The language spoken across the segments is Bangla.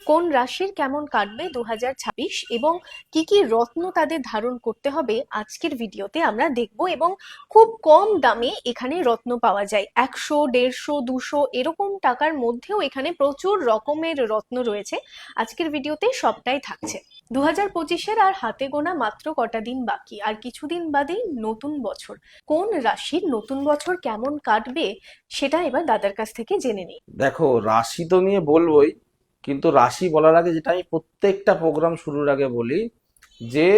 কোন রাশির কেমন কাটবে 2026 এবং কি কি রত্ন তাদের ধারণ করতে হবে আজকের ভিডিওতে আমরা দেখব। এবং খুব কম দামে এখানে রত্ন পাওয়া যায়, 100, 150, 200 এরকম টাকার মধ্যেও এখানে প্রচুর রকমের রত্ন রয়েছে। আজকের ভিডিওতে সবটাই থাকছে। 2025-এর আর হাতে গোনা মাত্র কটা দিন বাকি, আর কিছুদিন বাদেই নতুন বছর। কোন রাশির নতুন বছর কেমন কাটবে সেটা এবার দাদার কাছ থেকে জেনে নিই। দেখো, রাশি তো নিয়ে বলবোই, কিন্তু রাশি বলার আগে যেটা আমি প্রত্যেকটা প্রোগ্রাম শুরুর আগে বলি, যে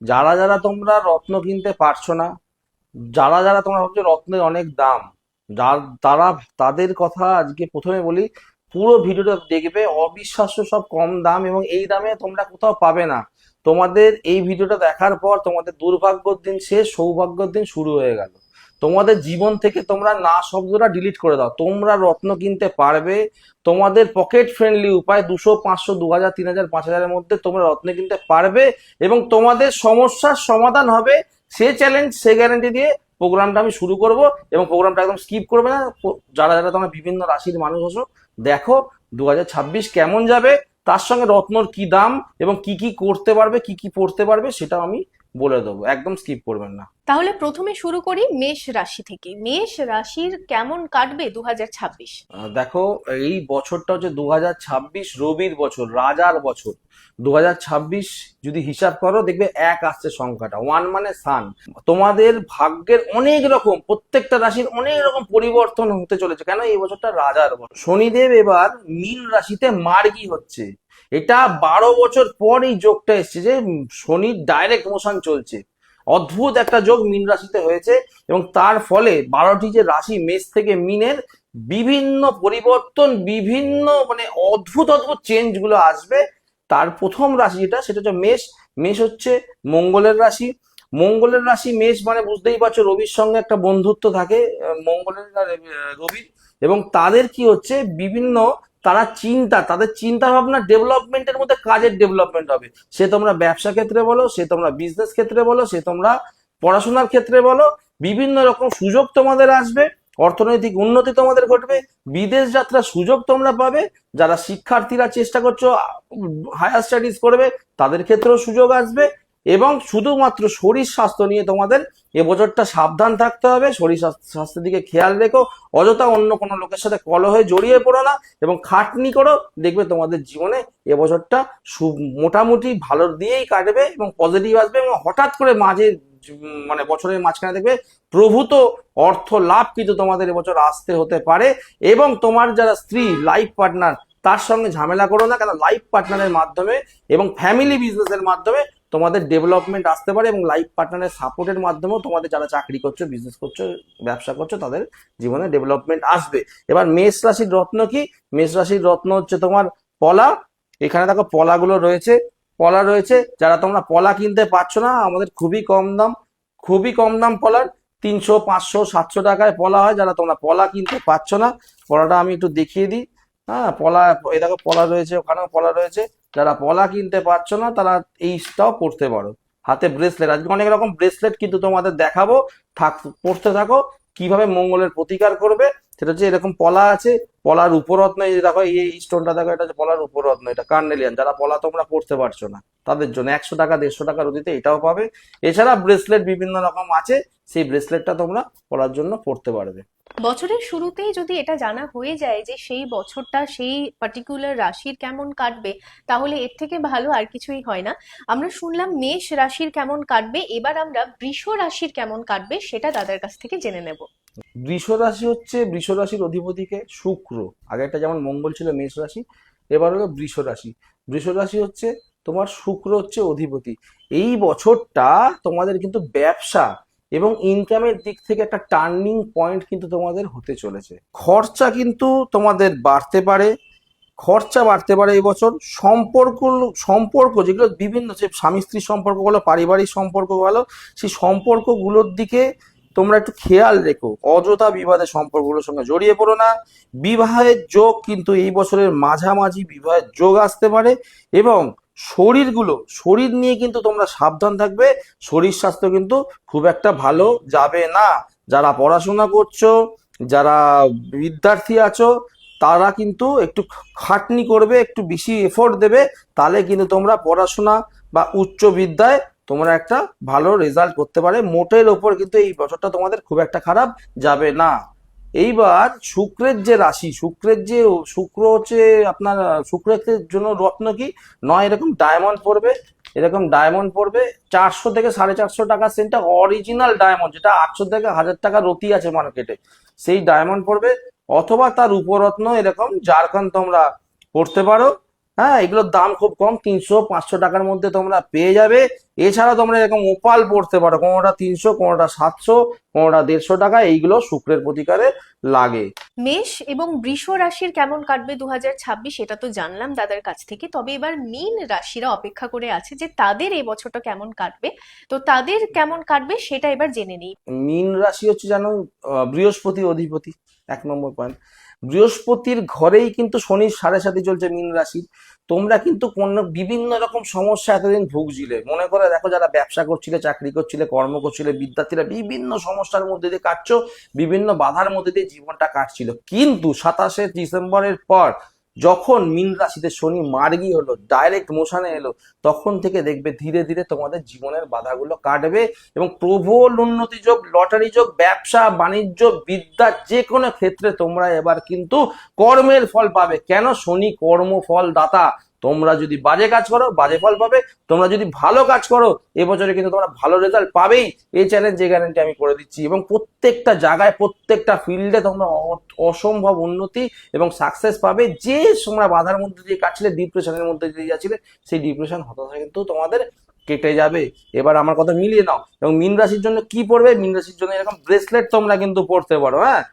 যারা যারা তোমরা রত্ন কিনতে পারছো না, যারা যারা তোমরা ভাবছো রত্নের অনেক দাম, যার তারা তাদের কথা আজকে প্রথমে বলি। পুরো ভিডিওটা দেখবে, অবিশ্বাস্য সব কম দাম এবং এই দামে তোমরা কোথাও পাবে না। তোমাদের এই ভিডিওটা দেখার পর তোমাদের দুর্ভাগ্যর দিন শেষ, সৌভাগ্যের দিন শুরু হয়ে গেল। তোমাদের জীবন থেকে তোমরা না শব্দটা ডিলিট করে দাও। তোমরা রত্ন কিনতে পারবে তোমাদের পকেট ফ্রেন্ডলি উপায়, 200, 500, 2000, 3000, 5000-এর মধ্যে তোমরা রত্ন কিনতে পারবে এবং তোমাদের সমস্যার সমাধান হবে। সে চ্যালেঞ্জ, সে গ্যারান্টি দিয়ে প্রোগ্রামটা আমি শুরু করব এবং প্রোগ্রামটা একদম স্কিপ করবে না। যারা যারা তোমরা বিভিন্ন রাশির মানুষ আছো, দেখো 2026 কেমন যাবে, তার সঙ্গে রত্নর কি দাম এবং কি কি করতে পারবে, কি কি পড়তে পারবে, সেটাও আমি বলে দেবো। একদম স্কিপ করবেন না। তাহলে প্রথমে শুরু করি মেষ রাশি থেকে। মেষ রাশির কেমন কাটবে 2026? দেখো, এই বছরটা হচ্ছে 2026 রবির বছর, রাজার বছর। 2026 যদি হিসাব করো দেখবে এক আসছে সংখ্যাটা, ওয়ান মানে সান। তোমাদের ভাগ্যের অনেক রকম, প্রত্যেকটা রাশির অনেক রকম পরিবর্তন হতে চলেছে। কেন? এই বছরটা রাজার বছর। শনিদেব এবার মীন রাশিতে মার্গী হচ্ছে। এটা 12 বছর পর এই যোগটা এসছে, যে শনির ডাইরেক্ট মোশন চলছে। অদ্ভুত একটা যোগ মীন রাশিতে হয়েছে এবং তার ফলে 12টি যে রাশি মেষ থেকে মীনের বিভিন্ন পরিবর্তন, বিভিন্ন মানে অদ্ভুত অদ্ভুত চেঞ্জ গুলো আসবে। তার প্রথম রাশি যেটা, সেটা হচ্ছে মেষ। মেষ হচ্ছে মঙ্গলের রাশি। মঙ্গলের রাশি মেষ মানে বুঝতেই পারছো, রবির সঙ্গে একটা বন্ধুত্ব থাকে মঙ্গলের আর রবির। এবং তাদের কি হচ্ছে, বিভিন্ন তারা তাদের চিন্তা ভাবনা ডেভেলপমেন্টের মধ্যে কাজের ডেভেলপমেন্ট হবে। সে তোমরা ব্যবসা ক্ষেত্রে বলো, সে তোমরা বিজনেস ক্ষেত্রে বলো, সে তোমরা পড়াশোনার ক্ষেত্রে বলো, বিভিন্ন রকম সুযোগ তোমাদের আসবে। অর্থনৈতিক উন্নতি তোমাদের ঘটবে। বিদেশ যাত্রার সুযোগ তোমরা পাবে। যারা শিক্ষার্থীরা চেষ্টা করছো হায়ার স্টাডিজ করবে, তাদের ক্ষেত্রেও সুযোগ আসবে। এবং শুধুমাত্র শরীর স্বাস্থ্য নিয়ে তোমাদের এবছরটা সাবধান থাকতে হবে। শরীর স্বাস্থ্যের দিকে খেয়াল রেখো। অযথা অন্য কোনো লোকের সাথে কলহে জড়িয়ে পড়ো না এবং খাটনি করো। দেখবে তোমাদের জীবনে এবছরটা মোটামুটি ভালো দিয়েই কাটবে এবং পজিটিভ আসবে। এবং হঠাৎ করে মানে বছরের মাঝখানে দেখবে প্রভূত অর্থ লাভ কিন্তু তোমাদের এবছর আসতে হতে পারে। এবং তোমার যারা স্ত্রী, লাইফ পার্টনার, তার সঙ্গে ঝামেলা করো না, কেন লাইফ পার্টনারের মাধ্যমে এবং ফ্যামিলি বিজনেসের মাধ্যমে তোমাদের ডেভেলপমেন্ট আসতে পারে। এবং লাইফ পার্টনারের সাপোর্টের মাধ্যমেও তোমাদের যারা চাকরি করছো, বিজনেস করছো, ব্যবসা করছো, তাদের জীবনে ডেভেলপমেন্ট আসবে। এবার মেষ রাশির রত্ন কি? মেষ রাশির রত্ন হচ্ছে তোমার পলা। এখানে দেখো পলাগুলো রয়েছে, পলা রয়েছে। যারা তোমরা পলা কিনতে পারছো না, আমাদের খুবই কম দাম, খুবই কম দাম পলার। 300, 500, 700 টাকায় পলা হয়। যারা তোমরা পলা কিনতে পারছো না, পলাটা আমি একটু দেখিয়ে দিই। হ্যাঁ, পলা, এই দেখো পলা রয়েছে, ওখানেও পলা রয়েছে। যারা পলা কিনতে পারছো না, তারা এইটাও পড়তে পারো। হাতে ব্রেসলেট, আজকে অনেক রকম ব্রেসলেট কিন্তু তোমাদের দেখাবো। পড়তে থাকো কিভাবে মঙ্গলের প্রতিকার করবে। সেটা হচ্ছে এরকম পলা আছে, পলার উপরত্ন, এই যে দেখো এই স্টোনটা দেখো, এটা হচ্ছে পলার উপরত্ন, এটা কার্নেলিয়ান। যারা পলা তোমরা পড়তে পারছো না, তাদের জন্য 100 টাকা 150 টাকা রুটিতে এটাও পাবে। এছাড়া ব্রেসলেট বিভিন্ন রকম আছে, সেই ব্রেসলেটটা তোমরা পলার জন্য পড়তে পারবে। বছরের শুরুতেই যদি এটা জানা হয়ে যায় যে সেই বছরটা সেই পার্টিকুলার রাশির কেমন কাটবে, তাহলে এর থেকে ভালো আর কিছুই হয় না। আমরা শুনলাম মেষ রাশির কেমন কাটবে, এবার আমরা বৃষ রাশির কেমন কাটবে সেটা দাদার কাছ থেকে জেনে নেব। বৃষ রাশি হচ্ছে, বৃষ রাশির অধিপতিকে শুক্র। আগে একটা যেমন মঙ্গল ছিল মেষ রাশি, এবার হলো বৃষ রাশি। বৃষ রাশি হচ্ছে তোমার শুক্র হচ্ছে অধিপতি। এই বছরটা তোমাদের কিন্তু ব্যবসা এবং ইনকামের দিক থেকে একটা টার্নিং পয়েন্ট কিন্তু তোমাদের হতে চলেছে। খরচা কিন্তু তোমাদের বাড়তে পারে, খরচা বাড়তে পারে এই বছর। সম্পর্ক, সম্পর্ক যেগুলো বিভিন্ন, যে স্বামী স্ত্রীর সম্পর্ক বলো, পারিবারিক সম্পর্ক বলো, সেই সম্পর্কগুলোর দিকে তোমরা একটু খেয়াল রেখো। অযথা বিবাদের সম্পর্কগুলোর সঙ্গে জড়িয়ে পড়ো না। বিবাহের যোগ কিন্তু এই বছরের মাঝামাঝি বিবাহের যোগ আসতে পারে। এবং শরীর নিয়ে কিন্তু তোমরা সাবধান থাকবে। শরীর স্বাস্থ্য কিন্তু খুব একটা ভালো যাবে না। যারা পড়াশোনা করছো, যারা বিদ্যার্থী আছো, তারা কিন্তু একটু খাটনি করবে, একটু বেশি এফোর্ট দেবে, তাহলে কিন্তু তোমরা পড়াশোনা বা উচ্চ বিদ্যায় তোমরা একটা ভালো রেজাল্ট করতে পারে। মোটের ওপর কিন্তু এই বছরটা তোমাদের খুব একটা খারাপ যাবে না। এইবার শুক্রের যে রাশি, শুক্র হচ্ছে আপনার, শুক্রের জন্য রত্ন কি নয়, এরকম ডায়মন্ড পড়বে, এরকম ডায়মন্ড পড়বে 400 থেকে 450 টাকা সেন্টটা, অরিজিনাল ডায়মন্ড, যেটা 800 থেকে 1000 টাকা রতি আছে মার্কেটে, সেই ডায়মন্ড পড়বে। অথবা তার উপরত্ন এরকম জারখান তোমরা পড়তে পারো। হ্যাঁ, এগুলোর দাম খুব কম, 300-500 টাকার মধ্যে তোমরা পেয়ে যাবে। এছাড়া তোমরা এরকম ওপাল পড়তে পারো, কোনোটা 300, কোনোটা 700, কোনোটা 150 টাকা, এইগুলো শুক্রের প্রতিকারে লাগে। মেষ এবং বৃষ রাশির কেমন কাটবে 2026 এটা তো জানলাম দাদার কাছ থেকে, তবে এবার মীন রাশিরা অপেক্ষা করে আছে যে তাদের এই বছরটা কেমন কাটবে। তো তাদের কেমন কাটবে সেটা এবার জেনে নিই। মীন রাশি হচ্ছে জানো বৃহস্পতি অধিপতি, 1 নম্বর পয়েন্ট। বৃহস্পতির ঘরেই কিন্তু শনির 7.5 চলছে মীন রাশির। তোমরা কিন্তু বিভিন্ন রকম সমস্যা এতদিন ভুগছিলে, মনে করে দেখো, যারা ব্যবসা করছিলে, চাকরি করছিলে, কর্ম করছিলে, বিদ্যার্থীরা বিভিন্ন সমস্যার মধ্যে দিয়ে কাটছো, বিভিন্ন বাধার মধ্যে দিয়ে জীবনটা কাটছিল। কিন্তু 27শে ডিসেম্বরের পর যখন মীন রাশিতে শনি মার্গী হলো, ডাইরেক্ট মোশনে এলো, তখন থেকে দেখবে ধীরে ধীরে তোমাদের জীবনের বাধাগুলো কাটবে এবং প্রবল উন্নতি যোগ, লটারি যোগ, ব্যবসা বাণিজ্য, বিদ্যা, যে কোনো ক্ষেত্রে তোমরা এবার কিন্তু কর্মের ফল পাবে। কেন? শনি কর্মফল দাতা। তোমরা যদি বাজে কাজ করো বাজে ফল পাবে, তোমরা যদি ভালো কাজ করো এবছরে কিন্তু তোমরা ভালো রেজাল্ট পাবেই, এই চ্যালেঞ্জ এই গ্যারান্টি আমি করে দিচ্ছি। এবং প্রত্যেকটা জায়গায় প্রত্যেকটা ফিল্ডে তোমরা অসম্ভব উন্নতি এবং সাকসেস পাবে। যে তোমরা বাধার মধ্যে দিয়ে কাটছিলে, ডিপ্রেশনের মধ্যে দিয়ে যাচ্ছিলে, সেই ডিপ্রেশন হতাশা কিন্তু তোমাদের কেটে যাবে। এবার আমার কথা মিলিয়ে নাও। এবং মীন রাশির জন্য কি পড়বে? মীন রাশির জন্য এরকম ব্রেসলেট তোমরা কিন্তু পড়তে পারো। হ্যাঁ,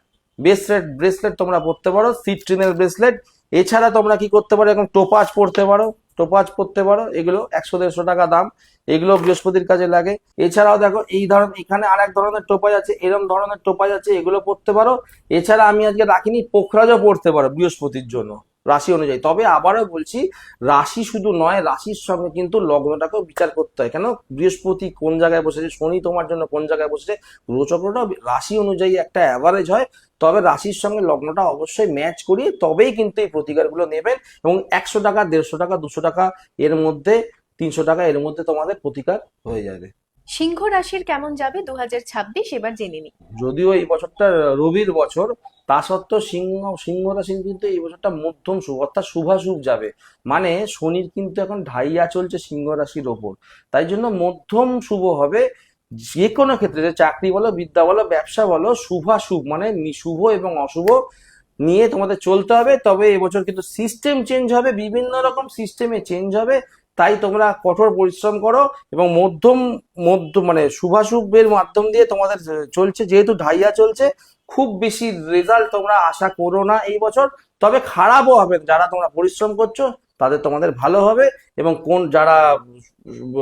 ব্রেসলেট তোমরা পড়তে পারো, সিট্রিনের ব্রেসলেট। এছাড়া তোমরা কি করতে পারো, এরকম টোপাজ পড়তে পারো, টোপাজ পড়তে পারো, এগুলো 100-150 টাকা দাম, এগুলো বৃহস্পতির কাজে লাগে। এছাড়াও দেখো এই ধরনের, এখানে আর এক ধরনের টোপাজ আছে, এরকম ধরনের টোপাজ আছে, এগুলো পড়তে পারো। এছাড়া আমি আজকে রাখিনি, পোখরাজও পড়তে পারো বৃহস্পতির জন্য রাশি অনুযায়ী। তবে আবারও বলছি, রাশি শুধু নয়, রাশির সঙ্গে কিন্তু লগ্নটাকেও বিচার করতে হয়। কেন? বৃহস্পতি কোন জায়গায় বসেছে, শনি তোমার জন্য কোন জায়গায় বসেছে, গ্রহচক্রটা রাশি অনুযায়ী একটা অ্যাভারেজ হয়। তবে রাশির সঙ্গে লগ্নটা অবশ্যই ম্যাচ করিয়ে তবেই কিন্তু এই প্রতিকারগুলো নেবেন। এবং 100 টাকা, 150 টাকা, 200 টাকা এর মধ্যে, 300 টাকা এর মধ্যে তোমাদের প্রতিকার হয়ে যাবে। সিংহ রাশির কেমন যাবে 2026 এবার জেনে নিই। যদিও এই বছরটা রবির বছর, তা সত্ত্বেও সিংহ রাশির কিন্তু এই বছরটা মধ্যম শুভ, অর্থাৎ শুভাশুভ যাবে। মানে শনির কিন্তু এখন ঢাইয়া চলছে সিংহ রাশির ওপর, তাই জন্য মধ্যম শুভ হবে। যে কোনো ক্ষেত্রে, যে চাকরি বলো, বিদ্যা বলো, ব্যবসা বলো, শুভাশুভ মানে শুভ এবং অশুভ নিয়ে তোমাদের চলতে হবে। তবে এবছর কিন্তু সিস্টেম চেঞ্জ হবে, বিভিন্ন রকম সিস্টেমে চেঞ্জ হবে। তাই তোমরা কঠোর পরিশ্রম করো এবং মধ্যম মধ্য মানে শুভাশুভের মাধ্যম দিয়ে তোমাদের চলছে, যেহেতু ঢাইয়া চলছে, খুব বেশি রেজাল্ট তোমরা আশা করো না এই বছর। তবে খারাপও হবে, যারা তোমরা পরিশ্রম করছো তাদের তোমাদের ভালো হবে। এবং যারা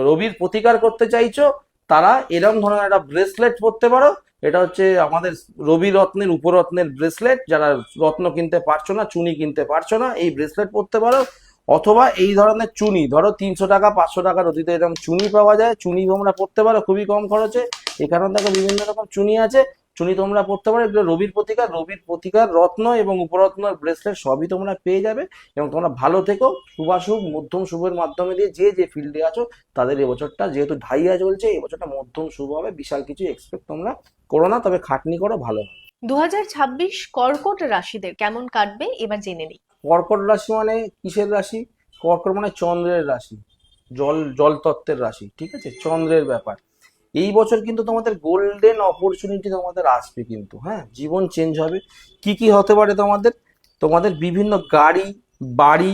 রবির প্রতিকার করতে চাইছো, তারা এরকম ধরনের একটা ব্রেসলেট পরতে পারো। এটা হচ্ছে আমাদের রবি রত্নের উপরত্নের ব্রেসলেট। যারা রত্ন কিনতে পারছো না, চুনি কিনতে পারছো না, এই ব্রেসলেট পরতে পারো। অথবা এই ধরনের চুনি, ধরো 300 টাকা 500 টাকার অতীতে এরকম চুনি পাওয়া যায়, চুনি তোমরা পরতে পারো খুবই কম খরচে। এখানে দেখো বিভিন্ন রকম চুনি আছে, চুনি তোমরা পরতে পারো। এগুলো রবির প্রতিকার রত্ন এবং উপরত্নের ব্রেসলেট সবই তোমরা পেয়ে যাবে। এবং তোমরা ভালো থেকো, শুভাশুভ মধ্যম শুভের মাধ্যমে দিয়ে যে যে ফিল্ডে আছো তাদের এবছরটা, যেহেতু ঢাইয়া চলছে, এবছরটা মধ্যম শুভ হবে। বিশাল কিছু এক্সপেক্ট তোমরা করো না, তবে খাটনি করো, ভালো হবে। 2026 কর্কট রাশিদের কেমন কাটবে এবার জেনে নিই। কর্কট রাশি মানে কিসের রাশি? কর্কট মানে চন্দ্রের রাশি, জল তত্ত্বের রাশি, ঠিক আছে, চন্দ্রের ব্যাপার। এই বছর কিন্তু তোমাদের গোল্ডেন অপরচুনিটি তোমাদের আসবে কিন্তু। হ্যাঁ, জীবন চেঞ্জ হবে। কি কি হতে পারে তোমাদের? তোমাদের বিভিন্ন বাড়ি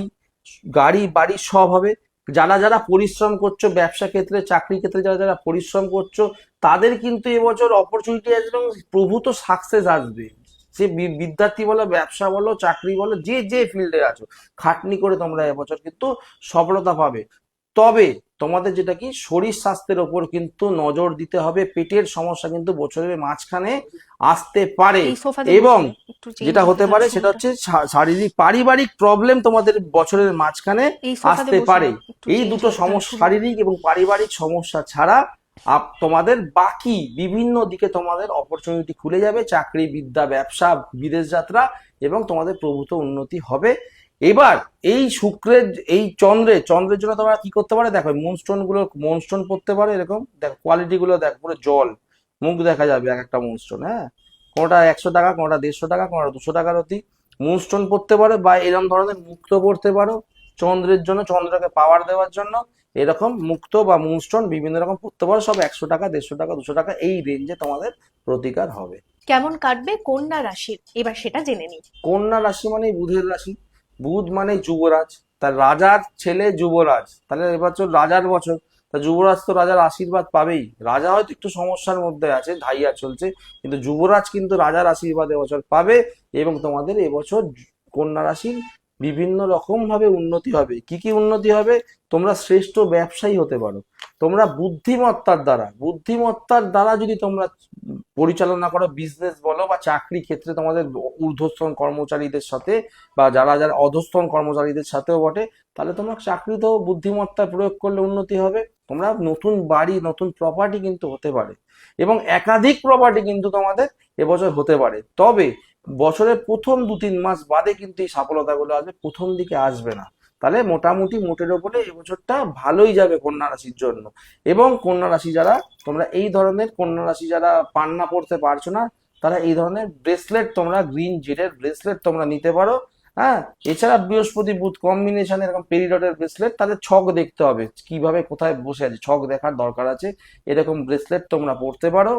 গাড়ি সব হবে। যারা যারা পরিশ্রম করছো, ব্যবসা ক্ষেত্রে, চাকরি ক্ষেত্রে যারা যারা পরিশ্রম করছো, তাদের কিন্তু এবছর অপরচুনিটি আসবে এবং প্রভূত সাকসেস আসবে। সে বিদ্যার্থী বলো, ব্যবসা বলো, চাকরি বলো, যে যে ফিল্ডে আছো, খাটনি করে তোমরা এবছর কিন্তু সফলতা পাবে। তবে তোমাদের যেটা কি, শরীর স্বাস্থ্যের ওপর কিন্তু নজর দিতে হবে। পেটের সমস্যা কিন্তু বছরের মাঝখানে আসতে পারে। এই সোফাতে এবং বসুন, একটু চেঞ্জ যেটা হতে করতে পারে হবে সেটা সোফাটা। হচ্ছে শারীরিক পারিবারিক প্রবলেম তোমাদের বছরের মাঝখানে এই সোফাতে আসতে বসুন, পারে। একটু এই চেঞ্জ দুটো করতে হবে সমস্যা, শুনুন। শারীরিক এবং পারিবারিক সমস্যা ছাড়া তোমাদের বাকি বিভিন্ন দিকে তোমাদের অপরচুনিটি খুলে যাবে, চাকরি, বিদ্যা, ব্যবসা, বিদেশ যাত্রা, এবং তোমাদের প্রভূত উন্নতি হবে। এবার এই শুক্রের, এই চন্দ্রের জন্য তোমরা কি করতে পারো, দেখো মুনস্টোন পড়তে পারো। এরকম দেখো কোয়ালিটি গুলো, দেখো পুরো জল, মুখ দেখা যাবে এক একটা মুনস্টোন। হ্যাঁ, কোনটা 100 টাকা, কোনটা 150 টাকা, কোনটা 200 টাকার অতি মুনস্টোন পড়তে পারো, বা এরকম ধরনের মুক্তো পড়তে পারো চন্দ্রের জন্য, চন্দ্রকে পাওয়ার দেওয়ার জন্য। এরকম মুক্তো বা মুনস্টোন বিভিন্ন রকম পড়তে পারো, সব 100 টাকা, 150 টাকা, 200 টাকা, এই রেঞ্জে তোমাদের প্রতিকার হবে। কেমন কাটবে কন্যা রাশির, এবার সেটা জেনে নিই। কন্যা রাশি মানে বুধের রাশি, বুধ মানে যুবরাজ, তার রাজার ছেলে যুবরাজ, তাহলে এবছর রাজার বছর, তা যুবরাজ তো রাজার আশীর্বাদ পাবেই। রাজা হয়তো একটু সমস্যার মধ্যে আছে, ধাইয়া চলছে, কিন্তু যুবরাজ কিন্তু রাজার আশীর্বাদ এবছর পাবে। এবং তোমাদের এবছর কন্যা রাশির বিভিন্ন রকম ভাবে উন্নতি হবে। কি কি উন্নতি হবে? তোমরা শ্রেষ্ঠ ব্যবসায়ী হতে পারো। তোমরা বুদ্ধিমত্তার দ্বারা যদি তোমরা পরিচালনা করো, বিজনেস বলো বা চাকরি ক্ষেত্রে, তোমাদের ঊর্ধ্বতন কর্মচারীদের সাথে বা যারা যারা অধস্তন কর্মচারীদের সাথেও বটে, তাহলে তোমার চাকরিতেও বুদ্ধিমত্তার প্রয়োগ করলে উন্নতি হবে। তোমরা নতুন বাড়ি, নতুন প্রপার্টি কিন্তু হতে পারে, এবং একাধিক প্রপার্টি কিন্তু তোমাদের এবছর হতে পারে। তবে বছরের প্রথম 2-3 মাস বাদে কিন্তু এই সফলতাগুলো আসবে, প্রথম দিকে আসবে না। তাহলে মোটামুটি মোটের ওপরে এবছরটা ভালোই যাবে কন্যা রাশির জন্য। এবং কন্যা রাশি যারা, তোমরা এই ধরনের কন্যা রাশি যারা পান্না পড়তে পারছো না, তারা এই ধরনের ব্রেসলেট, তোমরা গ্রিন জেডের ব্রেসলেট তোমরা নিতে পারো। হ্যাঁ, এছাড়া বৃহস্পতি বুধ কম্বিনেশন এরকম পেরিডটের ব্রেসলেট, তাদের ছক দেখতে হবে কিভাবে কোথায় বসে আছে, ছক দেখার দরকার আছে। এরকম ব্রেসলেট তোমরা পড়তে পারো,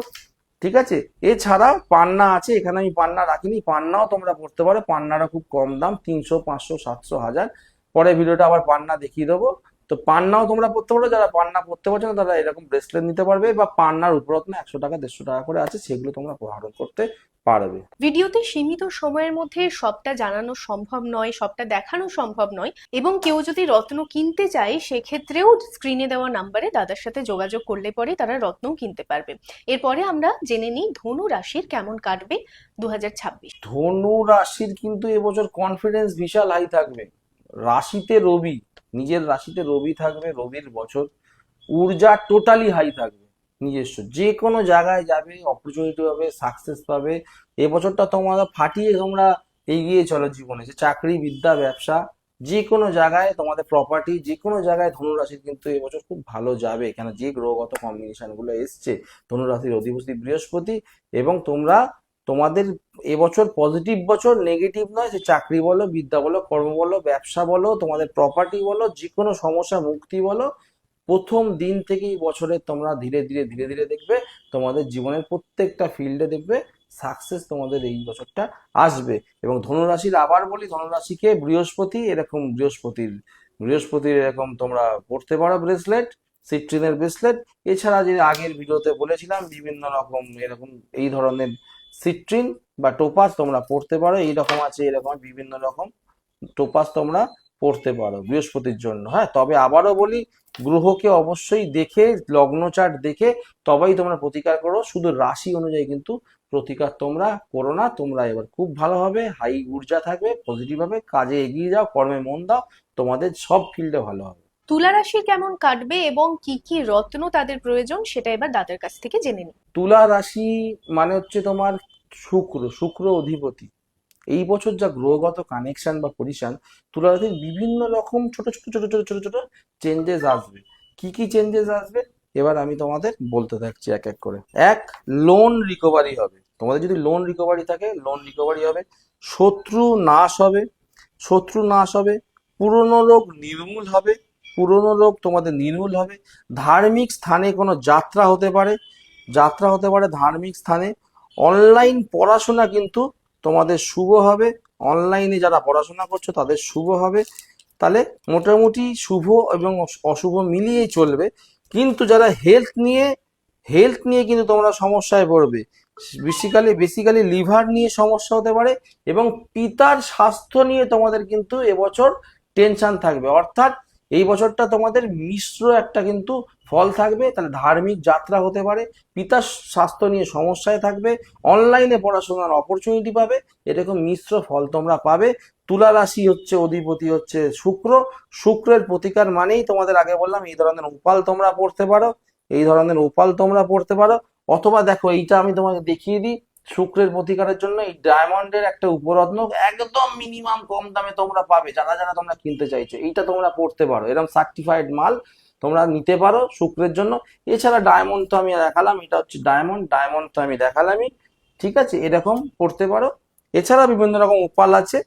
ঠিক আছে। এছাড়া পান্না আছে, এখানে আমি পান্না রাখিনি, পান্নাও তোমরা পড়তে পারো। পান্নারও খুব কম দাম, 300, 500, 700, 1000। পরে ভিডিওটা আবার পান্না দেখিয়ে দেবো। তো পান্নাও তোমরা পড়তে পারো, যারা পান্না পড়তে পারছো না তারা এরকম ব্রেসলেট নিতে পারবে, বা পান্নার উপরত্ন 100 টাকা, 150 টাকা করে আছে, সেগুলো তোমরা ধারণ করতে পারবে। ভিডিওতে সীমিত সময়ের মধ্যে সবটা জানানো সম্ভব নয়, সবটা দেখানো সম্ভব নয়, এবং কেউ যদি রত্ন কিনতে চায় সেক্ষেত্রেও স্ক্রিনে দেওয়া নাম্বারে দাদার সাথে যোগাযোগ করলে পরে তারা রত্নও কিনতে পারবে। এরপরে আমরা জেনে নিই ধনু রাশির কেমন কাটবে 2026। ধনু রাশির কিন্তু এবছর কনফিডেন্স বিশাল হাই থাকবে। রাশিতে রবি, নিজের রাশিতে রবি থাকবে, রবির বছর, ঊর্জা টোটালি হাই থাকবে। নিজস্ব যে কোনো জায়গায় যাবে, অপরচুনিটি পাবে, সাকসেস পাবে। এবছরটা তোমরা ফাটিয়ে তোমরা এগিয়ে চলো জীবনে, যে চাকরি, বিদ্যা, ব্যবসা, যে কোনো জায়গায় তোমাদের প্রপার্টি, যে কোনো জায়গায় ধনুরাশির কিন্তু এবছর খুব ভালো যাবে। কেন, যে গ্রহগত কম্বিনেশন গুলো এসছে, ধনুরাশির অধিপতি বৃহস্পতি, এবং তোমরা তোমাদের এবছর পজিটিভ বছর, নেগেটিভ নয়। যে চাকরি বলো, বিদ্যা বলো, কর্ম বলো, ব্যবসা বলো, তোমাদের প্রপার্টি বলো, যে কোনো সমস্যা মুক্তি বলো, প্রথম দিন থেকেই বছরে তোমরা ধীরে ধীরে ধীরে ধীরে দেখবে তোমাদের জীবনের প্রত্যেকটা ফিল্ডে দেখবে সাকসেস তোমাদের এই বছরটা আসবে। এবং ধনুরাশির আবার বলি, ধনুরাশিকে বৃহস্পতি, এরকম বৃহস্পতির এরকম তোমরা পড়তে পারো ব্রেসলেট, সিট্রিনের ব্রেসলেট। এছাড়া যে আগের ভিডিওতে বলেছিলাম, বিভিন্ন রকম এরকম এই ধরনের সিট্রিন বা টোপাস তোমরা পড়তে পারো। এইরকম আছে, এরকম বিভিন্ন রকম টোপাস তোমরা পড়তে পারো বৃহস্পতির জন্য। হ্যাঁ, তবে আবারও বলি, গ্রহকে অবশ্যই দেখে, লগ্ন চার্ট দেখে তবেই তোমরা প্রতিকার করো। শুধু রাশি অনুযায়ী কিন্তু প্রতিকার তোমরা করো না। তোমরা এবার খুব ভালো হবে, হাই ঊর্জা থাকবে, পজিটিভ হবে, কাজে এগিয়ে যাও, কর্মে মন দাও, তোমাদের সব ফিল্ডে ভালো হবে। তুলা রাশির কেমন কাটবে এবং কি কি রত্ন তাদের প্রয়োজন সেটা এবার দাদার কাছ থেকে জেনে নিই। তুলা রাশি মানে হচ্ছে তোমার শুক্র অধিপতি। এই বছর যা গ্রহগত কানেকশন বা পজিশন, তুলা রাশির বিভিন্ন রকম ছোট ছোট ছোট ছোট ছোট ছোট চেঞ্জেস আসবে। কি কি চেঞ্জেস আসবে এবার আমি তোমাদের বলতে থাকছি এক এক করে। এক, লোন রিকভারি হবে। তোমাদের যদি লোন রিকভারি থাকে, লোন রিকভারি হবে। শত্রু নাশ হবে, শত্রু নাশ হবে। পুরনো রোগ নির্মূল হবে, পুরনো রোগ তোমাদের নির্মূল হবে। ধার্মিক স্থানে কোনো যাত্রা হতে পারে, যাত্রা হতে পারে ধার্মিক স্থানে। অনলাইন পড়াশোনা কিন্তু তোমাদের শুভ হবে, অনলাইনে যারা পড়াশোনা করছো তাদের শুভ হবে। তাহলে মোটামুটি শুভ এবং অশুভ মিলিয়েই চলবে। কিন্তু যারা হেলথ নিয়ে কিন্তু তোমরা সমস্যায় পড়বে। বেসিক্যালি লিভার নিয়ে সমস্যা হতে পারে, এবং পিতার স্বাস্থ্য নিয়ে তোমাদের কিন্তু এবছর টেনশন থাকবে। অর্থাৎ এই বছরটা তোমাদের মিশ্র একটা কিন্তু ফল থাকবে। তাহলে ধার্মিক যাত্রা হতে পারে, পিতার স্বাস্থ্য নিয়ে সমস্যায় থাকবে, অনলাইনে পড়াশোনার অপরচুনিটি পাবে, এরকম মিশ্র ফল তোমরা পাবে। তুলা রাশি হচ্ছে অধিপতি হচ্ছে শুক্র, শুক্রের প্রতিকার মানেই তোমাদের আগে বললাম এই ধরনের উপাল তোমরা পড়তে পারো। এই ধরনের ওপাল তোমরা পড়তে পারো। অথবা দেখো এইটা আমি তোমাকে দেখিয়ে দিই, শুক্রের প্রতিকারের জন্য এই ডায়মন্ডের একটা উপরত্ন একদম মিনিমাম কম দামে তোমরা পাবে, যারা যারা তোমরা কিনতে চাইছো এইটা তোমরা পড়তে পারো, এরকম সার্টিফাইড মাল তোমরা নিতে পারো শুক্রের জন্য। এছাড়া ডায়মন্ড তো আমি দেখালাম, এটা হচ্ছে ডায়মন্ড, ডায়মন্ড তো আমি দেখালামই, ঠিক আছে, এরকম পড়তে পারো। এছাড়া বিভিন্ন রকম ওপাল আছে,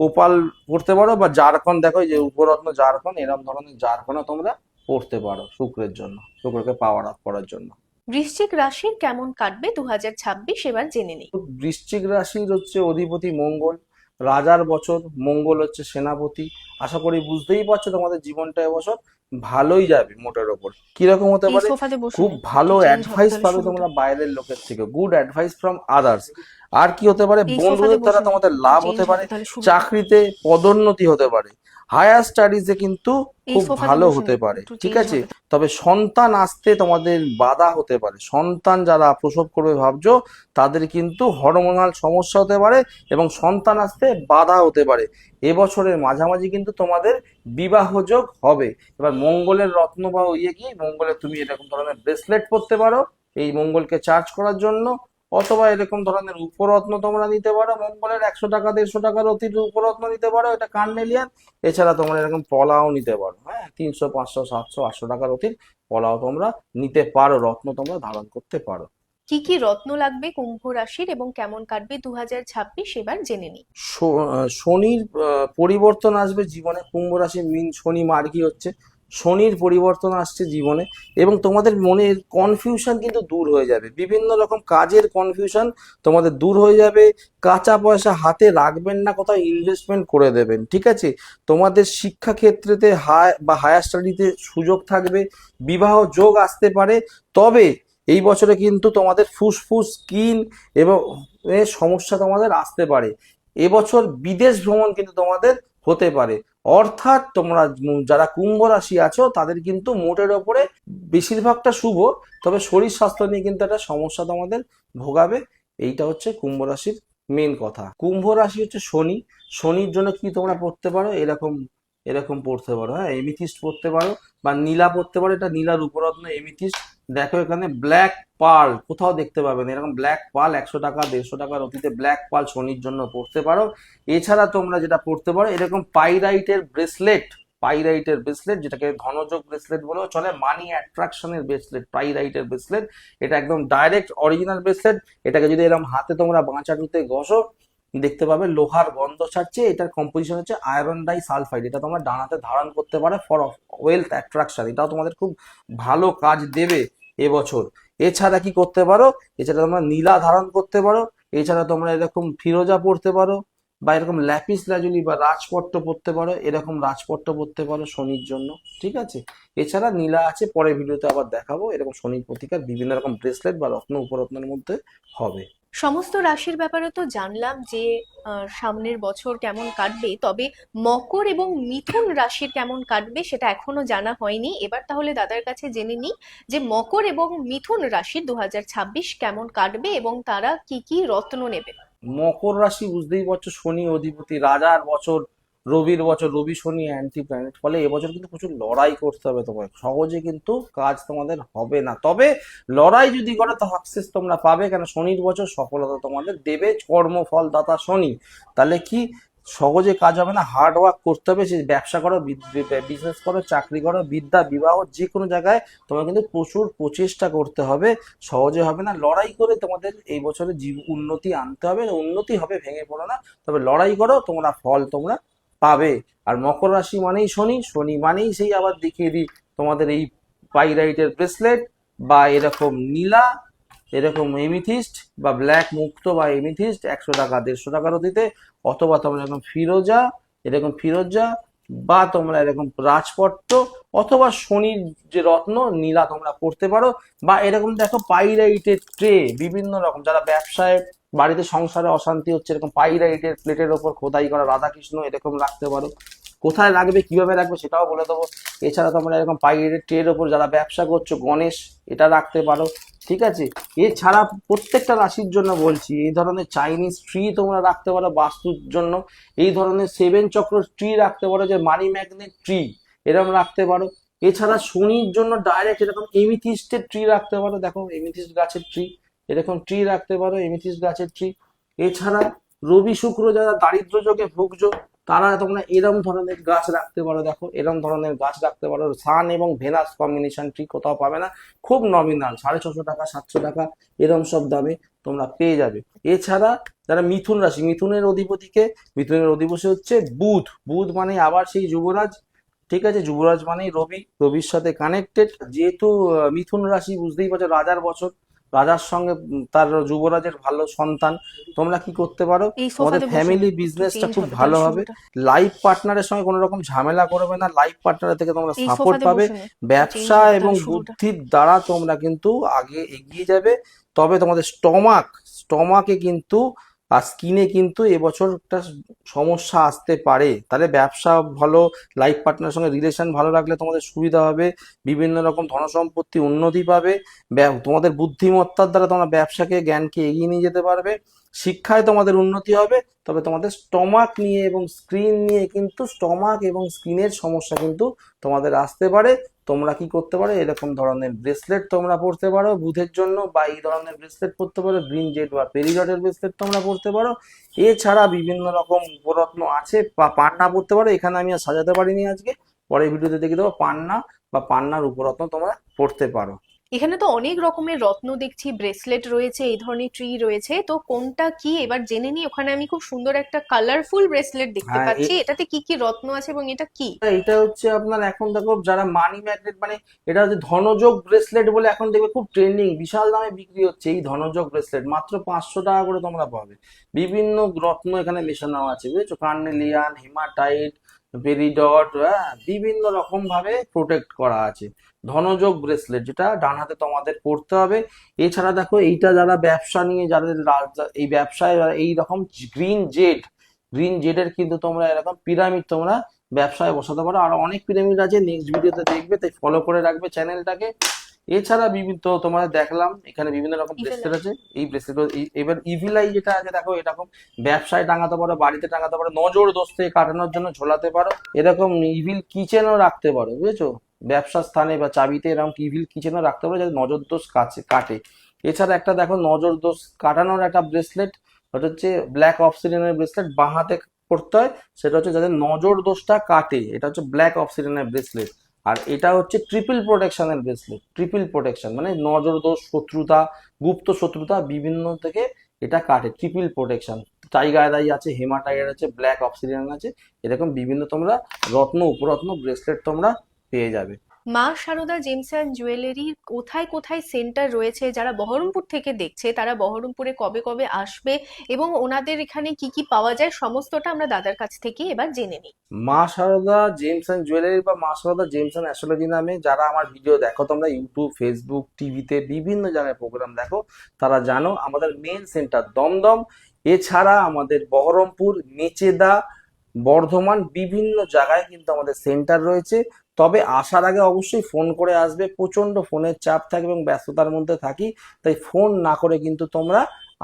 ওপাল পড়তে পারো, বা জারকন, দেখো এই যে উপরত্ন জারকন, এরকম ধরনের জারকনও তোমরা পড়তে পারো শুক্রের জন্য, শুক্রকে পাওয়ার আপ করার জন্য। বৃশ্চিক রাশির কেমন কাটবে 2026 এবার জেনে নিই। বৃশ্চিক রাশির হচ্ছে অধিপতি মঙ্গল, রাজার বছর, মঙ্গল হচ্ছে সেনাপতি। আশা করি বুঝতেই পারছো তোমাদের জীবনটা এবছর ভালোই যাবে মোটের ওপর। কিরকম হতে এই পারে? সোফাতে বসুন, খুব ভালো একটু চেঞ্জ হবে অ্যাডভাইস তাহলে পাবে শুরুটা। তোমরা বাইরের লোকের থেকে, গুড অ্যাডভাইস ফ্রম আদার্স। আর কি হতে পারে? এই সোফাতে বন্ধুদের দ্বারা বসুন, তোমাদের একটু লাভ চেঞ্জ হতে হবে পারে, তাহলে শুরুটা। চাকরিতে পদোন্নতি হতে পারে, হায়ার স্টাডিজে কিন্তু এই খুব সোফাতে ভালো বসুন, হতে পারে, একটু ঠিক চেঞ্জ আছে। হবে। তবে সন্তান আসতে তোমাদের বাধা হতে পারে, সন্তান যারা প্রসব করবে ভাবছো তাদের কিন্তু হরমোনাল সমস্যা হতে পারে এবং সন্তান আসতে বাধা হতে পারে। এবছরের মাঝামাঝি কিন্তু তোমাদের বিবাহ যোগ হবে। এবার মঙ্গলের রত্ন বা ইয়ে কি, মঙ্গলের তুমি এরকম ধরনের ব্রেসলেট পরতে পারো এই মঙ্গলকে চার্জ করার জন্য, অথবা এরকম ধরনের উপরত্ন তোমরা নিতে পারো, মঙ্গলের 100 টাকা 150 টাকার অতির উপরত্ন নিতে পারো, এটা কার্নেলিয়ান। এছাড়া তোমরা এরকম পলাও নিতে পারো, হ্যাঁ, 300 500 700 800 টাকার অতির পলাও তোমরা নিতে পারো, রত্ন তোমরা ধারণ করতে পারো। কি কি রত্ন লাগবে কুম্ভ রাশির এবং কেমন কাটবে 2026 এবার জেনে নিই। শনির পরিবর্তন আসবে জীবনে, কুম্ভ রাশি মিন শনি মার্গী হচ্ছে, শনির পরিবর্তন আসছে জীবনে এবং তোমাদের মনের কনফিউশন কিন্তু দূর হয়ে যাবে, বিভিন্ন রকম কাজের কনফিউশন তোমাদের দূর হয়ে যাবে। কাঁচা পয়সা হাতে রাখবেন না, কোথাও ইনভেস্টমেন্ট করে দেবেন, ঠিক আছে। তোমাদের শিক্ষা ক্ষেত্রেতে হায়ার স্টাডিতে সুযোগ থাকবে, বিবাহ যোগ আসতে পারে। তবে এই বছরে কিন্তু তোমাদের ফুসফুস স্কিন এবং সমস্যা তোমাদের আসতে পারে। এবছর বিদেশ ভ্রমণ কিন্তু তোমাদের হতে পারে। অর্থাৎ তোমরা যারা কুম্ভ রাশি আছো তাদের কিন্তু মোটের ওপরে বেশিরভাগটা শুভ, তবে শরীর স্বাস্থ্য নিয়ে কিন্তু একটা সমস্যা তোমাদের ভোগাবে। এইটা হচ্ছে কুম্ভ রাশির মেন কথা। কুম্ভ রাশি হচ্ছে শনি, শনির জন্য কি তোমরা পড়তে পারো, এরকম এরকম পড়তে পারো, হ্যাঁ, এমিথিস্ট পড়তে পারো বা নীলা পড়তে পারো, এটা নীলার উপরত্ন এমিথিস্ট। দেখো এখানে ব্ল্যাক পার্ল কোথাও দেখতে পাবেন, এরকম ব্ল্যাক পার্ল 100 টাকা 150 টাকার অতীতে ব্ল্যাক পার্ল শনির জন্য পড়তে পারো। এছাড়া তোমরা যেটা পড়তে পারো এরকম পাইরাইটের ব্রেসলেট, পাইরাইটের ব্রেসলেট যেটাকে ধনযোগ ব্রেসলেট বলেও চলে, মানি অ্যাট্রাকশনের ব্রেসলেট, পাইরাইটের ব্রেসলেট, এটা একদম ডাইরেক্ট অরিজিনাল ব্রেসলেট। এটাকে যদি এরকম হাতে তোমরা বাঁচাটুতে ঘষো দেখতে পাবে লোহার গন্ধ ছাড়ছে, এটার কম্পোজিশন হচ্ছে আয়রন ডাই সালফাইড, এটা তোমরা ডানাতে ধারণ করতে পারো ফর ওয়েলথ অ্যাট্রাকশন, এটাও তোমাদের খুব ভালো কাজ দেবে এবছর। এছাড়া কি করতে পারো, এছাড়া তোমরা নীলা ধারণ করতে পারো, এছাড়া তোমরা এরকম ফিরোজা পড়তে পারো, বা এরকম ল্যাপিস লাজুলি বা রাজপট্ট পড়তে পারো, এরকম রাজপট্ট পড়তে পারো শনির জন্য, ঠিক আছে। এছাড়া নীলা আছে, পরের ভিডিওতে আবার দেখাবো, এরকম শনির প্রতিকার বিভিন্ন রকম ব্রেসলেট বা রত্ন উপরত্নের মধ্যে হবে। সমস্ত রাশির ব্যাপারে তো জানলাম যে সামনের বছর কেমন কাটবে, তবে মকর এবং মিথুন রাশির কেমন কাটবে সেটা এখনো জানা হয়নি। এবার তাহলে দাদার কাছে জেনে নিই যে মকর এবং মিথুন রাশির 2026 কেমন কাটবে এবং তারা কি কি রত্ন নেবে। মকর রাশি বুঝতেই পারছো, শনি অধিপতি, রাজার বছর, রবির বছর, রবি শনি অ্যান্টি প্ল্যানেট, ফলে এবছর কিন্তু প্রচুর লড়াই করতে হবে তোমায়, সহজে কিন্তু কাজ তোমাদের হবে না। তবে লড়াই যদি করো তো সাকসেস তোমরা পাবে, কেন শনির বছর সফলতা তোমাদের দেবে, কর্মফল দাতা শনি। তাহলে কি সহজে কাজ হবে না, হার্ড ওয়ার্ক করতে হবে, সে ব্যবসা করো, বিজনেস করো, চাকরি করো, বিদ্যা বিবাহ, যে কোনো জায়গায় তোমার কিন্তু প্রচুর প্রচেষ্টা করতে হবে, সহজে হবে না। লড়াই করে তোমাদের এই বছরে উন্নতি আনতে হবে, উন্নতি হবে, ভেঙে পড়ো না, তবে লড়াই করো, তোমরা ফল তোমরা পাবে। আর মকর রাশি মানেই শনি, শনি মানেই সেই আবার দেখিয়ে দিই তোমাদের এই পাইরাইটের ব্রেসলেট বা এরকম নীলা, এরকম এমিথিস্ট বা ব্ল্যাক মুক্তো বা এমিথিস্ট 100 টাকা 150 টাকার অতীতে, অথবা তোমরা এরকম ফিরোজা, এরকম ফিরোজা, বা তোমরা এরকম রাজপট্ট, অথবা শনির যে রত্ন নীলা তোমরা পড়তে পারো, বা এরকম দেখো পাইরাইটের ট্রে বিভিন্ন রকম, যারা ব্যবসায় বাড়িতে সংসারে অশান্তি হচ্ছে, এরকম পাইরাইটের প্লেটের ওপর খোদাই করা রাধাকৃষ্ণ এরকম রাখতে পারো। কোথায় রাখবে কিভাবে রাখবে সেটাও বলে দেবো। এছাড়া তোমরা এরকম পাইরেটের ট্রের ওপর যারা ব্যবসা করছো গণেশ এটা রাখতে পারো, ঠিক আছে। এছাড়া প্রত্যেকটা রাশির জন্য বলছি এই ধরনের চাইনিজ ট্রি তোমরা রাখতে পারো বাস্তুর জন্য, এই ধরনের 7 চক্র ট্রি রাখতে পারো, যে মানি ম্যাগনেট ট্রি এরকম রাখতে পারো, এছাড়া শনির জন্য ডাইরেক্ট এরকম এমিথিস্টের ট্রি রাখতে পারো, দেখো এমিথিস্ট গাছের ট্রি, এরকম ট্রি রাখতে পারো, এমিথিস্ট গাছের ট্রি। এছাড়া রবি শুক্র যারা দারিদ্র যোগে ভুগছো তারা তোমরা এরম ধরনের গাছ রাখতে পারো, দেখো এরম ধরনের গাছ রাখতে পারো। সান এবং ভেনাস কম্বিনেশন ট্রি কোথাও পাবে না, খুব নমিনাল 650 টাকা 700 টাকা এরম সব দামে তোমরা পেয়ে যাবে। এছাড়া যারা মিথুন রাশি, মিথুনের অধিপতিকে, মিথুনের অধিপতি হচ্ছে বুধ, বুধ মানে আবার সেই যুবরাজ, ঠিক আছে, যুবরাজ মানেই রবি, রবির সাথে কানেক্টেড। যেহেতু মিথুন রাশি বুঝতেই পারছো রাজার বছর, রাজার সঙ্গে তার যুবরাজের ভালো সন্তান, তোমরা কি করতে পারো, এই তোমাদের সোফাতে বসে ফ্যামিলি একটু বিজনেসটা চেঞ্জ খুব হবে ভালো তাহলে হবে। শুরুটা। লাইফ পার্টনারের সঙ্গে কোনো রকম ঝামেলা করবে না, লাইফ পার্টনারের থেকে তোমরা এই সাপোর্ট সোফাতে পাবে। বসে না, চেঞ্জ ব্যবসা হবে এবং তাহলে শুরুটা। বুদ্ধির দ্বারা তোমরা কিন্তু আগে এগিয়ে যাবে। তবে তোমাদের স্টমাকে কিন্তু আর স্কিনে কিন্তু এবছর একটা সমস্যা আসতে পারে। তাহলে ব্যবসা ভালো, লাইফ পার্টনারের সঙ্গে রিলেশন ভালো রাখলে তোমাদের সুবিধা হবে, বিভিন্ন রকম ধনসম্পত্তি উন্নতি পাবে। তোমাদের বুদ্ধিমত্তার দ্বারা তোমরা ব্যবসাকে জ্ঞানকে এগিয়ে নিয়ে যেতে পারবে। শিক্ষায় তোমাদের উন্নতি হবে। তবে তোমাদের স্টমাক নিয়ে এবং স্ক্রিন নিয়ে কিন্তু স্টমাক এবং স্কিনের সমস্যা কিন্তু তোমাদের আসতে পারে। তোমরা কি করতে পারো, এরকম ধরনের ব্রেসলেট তোমরা পরতে পারো বুধের জন্য, বা এই ধরনের ব্রেসলেট পরতে পারো, গ্রিন জেড বা পেরিডটের ব্রেসলেট তোমরা পরতে পারো। এছাড়া বিভিন্ন রকম উপরত্ন আছে, বা পান্না পরতে পারো, এখানে আমি আর সাজাতে পারিনি আজকে, পরের ভিডিওতে দেখে দেবো পান্না বা পান্নার উপরত্ন তোমরা পরতে পারো। এখানে তো অনেক রকমের রত্ন দেখছি, ব্রেসলেট রয়েছে, এই ধরনের ট্রি রয়েছে, তো কোনটা কি এবার জেনে নিই। ওখানে আমি খুব সুন্দর একটা কালারফুল ব্রেসলেট দেখতে হ্যাঁ, পাচ্ছি, এটাতে কি কি রত্ন আছে এবং এটা কি? এটা হচ্ছে আপনার, এখন দেখো যারা মানি ম্যাগনেট মানে এটা হচ্ছে ধনযোগ ব্রেসলেট বলে এখন দেখবে খুব ট্রেন্ডিং, বিশাল দামে বিক্রি হচ্ছে এই ধনযোগ ব্রেসলেট, মাত্র 500 টাকা করে তোমরা পাবে। বিভিন্ন রত্ন এখানে মেশানো আছে, বুঝেছো, কার্নেলিয়ান, হেমাটাইট, পেরিডট, হ্যাঁ, বিভিন্ন রকম ভাবে প্রোটেক্ট করা আছে। ধনযোগ ব্রেসলেট যেটা ডান হাতে তোমাদের পড়তে হবে। এছাড়া দেখো এইটা যারা ব্যবসা নিয়ে, যাদের এই ব্যবসায় এই রকম গ্রিন জেডের কিন্তু তোমরা এরকম পিরামিড তোমরা ব্যবসায় বসাতে পারো। আর অনেক পিরামিড আছে, নেক্সট ভিডিওতে দেখবে, তাই ফলো করে রাখবে চ্যানেলটাকে। এছাড়া বিভিন্ন তো তোমাদের দেখলাম এখানে বিভিন্ন রকম ব্রেসলেট আছে। এই ব্রেসলেট এবার ইভিলাই যেটা আছে দেখো, এরকম ব্যবসায় টাঙাতে পারো, বাড়িতে টাঙাতে পারো, নজর দোষ থেকে কাটানোর জন্য ঝোলাতে পারো। এরকম ইভিল কিচেনও রাখতে পারো, বুঝেছো, ব্যবসার স্থানে বা চাবিতে এরকম ইভিল কিচেনও রাখতে পারো যাতে নজর দোষ কাটে। এছাড়া একটা দেখো নজর দোষ কাটানোর একটা ব্রেসলেট, ওটা হচ্ছে ব্ল্যাক অবসিডিয়ানের ব্রেসলেট, বাঁ হাতে পড়তে হয়, সেটা হচ্ছে যাদের নজর দোষটা কাটে, এটা হচ্ছে ব্ল্যাক অবসিডিয়ানের ব্রেসলেট। আর এটা হচ্ছে ট্রিপল প্রোটেকশনের ব্রেসলেট, ট্রিপল প্রোটেকশন মানে নজর দোষ, শত্রুতা, গুপ্ত শত্রুতা বিভিন্ন থেকে এটা কাটে, ট্রিপল প্রোটেকশন। টাইগার আই আছে, হেমাটাইগার আছে, ব্ল্যাক অবসিডিয়ান আছে, এরকম বিভিন্ন তোমরা রত্ন উপরত্ন ব্রেসলেট তোমরা পেয়ে যাবে। মা সারদা জেমস অ্যান্ড জুয়েলারির কোথায় কোথায় সেন্টার রয়েছে, যারা বহরমপুর থেকে দেখছে তারা বহরমপুরে কবে কবে আসবে এবং ওনাদের এখানে কি কি পাওয়া যায় সমস্তটা আমরা দাদার কাছ থেকে এবার জেনে নিই। মা সারদা জেমস অ্যান্ড জুয়েলারি বা মা সারদা জেমস অ্যান্ড অ্যাস্ট্রোলজি নামে যারা আমার ভিডিও দেখো তোমরা, ইউটিউব, ফেসবুক, টিভিতে বিভিন্ন জায়গায় প্রোগ্রাম দেখো, তারা জানো আমাদের মেন সেন্টার দমদম। এছাড়া আমাদের বহরমপুর, মেচেদা, বর্ধমান বিভিন্ন জায়গায় কিন্তু আমাদের সেন্টার রয়েছে। তবে আসার আগে অবশ্যই ফোন করে আসবে, প্রচন্ড ফোনের চাপ থাকে এবং ব্যস্ততার মধ্যে থাকি, তাই ফোন না করে কিন্তু তোমরা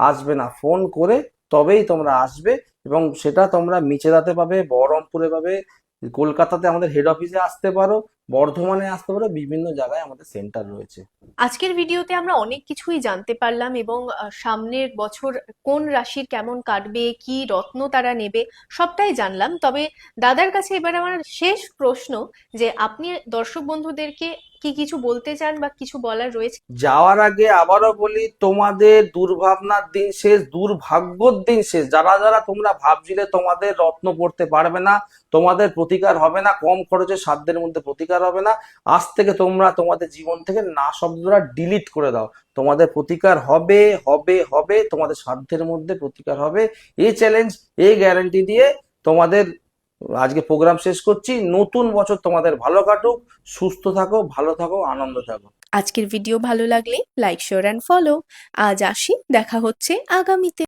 আসবে না, ফোন করে তবেই তোমরা আসবে। এবং সেটা তোমরা মিচেদাতে পাবে, বহরমপুরে পাবে, কলকাতাতে আমাদের হেড অফিসে আসতে পারো, বর্ধমানে আসতে পারো, বিভিন্ন জায়গায় আমাদের সেন্টার রয়েছে। আজকের ভিডিওতে আমরা অনেক কিছুই জানতে পারলাম এবং সামনের বছর কোন রাশির কেমন কাটবে, কি রত্ন তারা নেবে, সবটাই জানলাম। তবে দাদার কাছে এবার আমার শেষ প্রশ্ন, যে আপনি দর্শক বন্ধুদেরকে কি কিছু বলতে চান বা কিছু বলার রয়েছে? যাওয়ার আগে আবারও বলি, তোমাদের দুর্ভাবনার দিন শেষ, দুর্ভাগ্যর দিন শেষ। যারা যারা তোমরা ভাবছিলে তোমাদের রত্ন পড়তে পারবে না, তোমাদের প্রতিকার হবে না, কম খরচে সাধ্যের মধ্যে প্রতিকার হবে না, আজ থেকে তোমরা তোমাদের জীবন থেকে না শব্দটা ডিলিট করে দাও। তোমাদের প্রতিকার হবে হবে হবে, তোমাদের সাধ্যের মধ্যে প্রতিকার হবে, এই চ্যালেঞ্জ, এই গ্যারান্টি দিয়ে তোমাদের আজকে প্রোগ্রাম শেষ করছি। নতুন বছর তোমাদের ভালো কাটুক, সুস্থ থাকো, ভালো থাকো, আনন্দ থাকো। আজকের ভিডিও ভালো লাগলে লাইক, শেয়ার অ্যান্ড ফলো। আজ আসি, দেখা হচ্ছে আগামীতে।